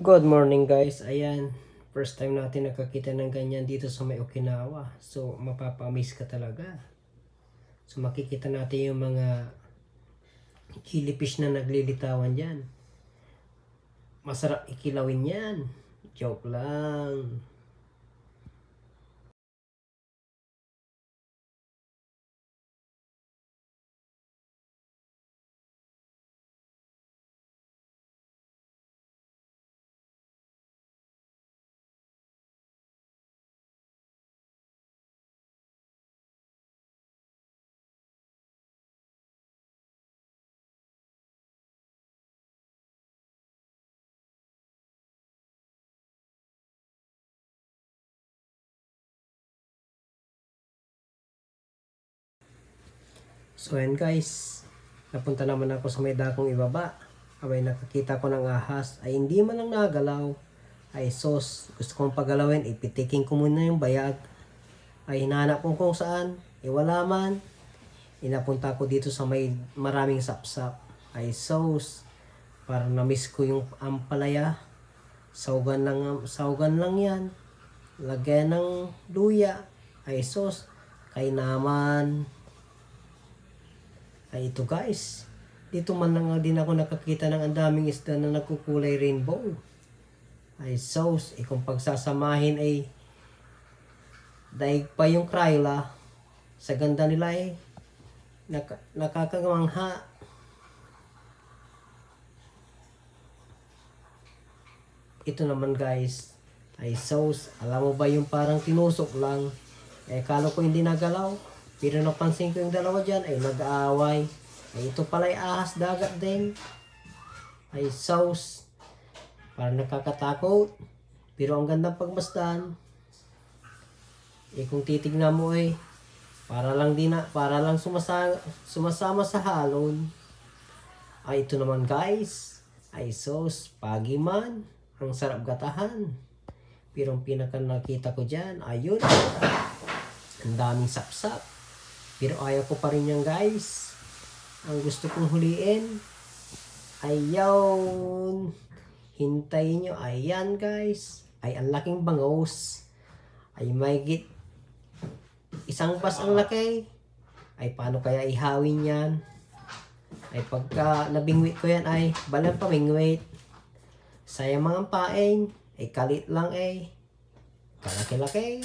Good morning guys, ayan, first time natin nakakita ng ganyan dito sa may Okinawa. So mapapamiss ka talaga. So makikita natin yung mga killifish na naglilitawan dyan. Masarap ikilawin yan. Joke lang. So ayan guys, napunta naman ako sa may dakong ibaba. Abay nakakita ko ng ahas, ay hindi man lang nagalaw. Ay sos, gusto kong pagalawin, ipitiking ko muna yung bayag. Ay hinahanap ko kung saan, wala man. Inapunta ko dito sa may maraming sapsap. Ay sos, parang na-miss ko yung ampalaya. Saugan lang yan. Lagyan ng luya. Ay sos, kay naman. Ay ito guys, dito man lang din ako nakakita ng ang daming isda na nagkukulay rainbow. Ay sos, kung pagsasamahin ay daig pa yung Cryla. Sa ganda nila nakakamangha. Ito naman guys, ay sos, alam mo ba yung parang tinusok lang? Kala ko hindi nagalaw. Pero napansin ko yung dalawa dyan ay nag-aaway. Ay ito pala ay ahas dagat din. Ay sos, parang nakakatakot. Pero ang gandang pagmasdan. Kung titignan mo para lang sumasama sa halon. Ay ito naman guys, ay sos, pagi man, ang sarap gatahan. Pero ang pinaka nakita ko dyan, ayun, ang daming sapsap. Pero ayaw ko pa rin yan guys. Ang gusto kong huliin, ayaw. Hintayin nyo, ayan guys. Ay ang laking bangos. Ay may isang bas ang laki. Ay paano kaya ihawin yan? Ay pagka nabingwit ko yan ay balang pamingwit. Sayang mga paing. Ay kalit lang kalaki-laki.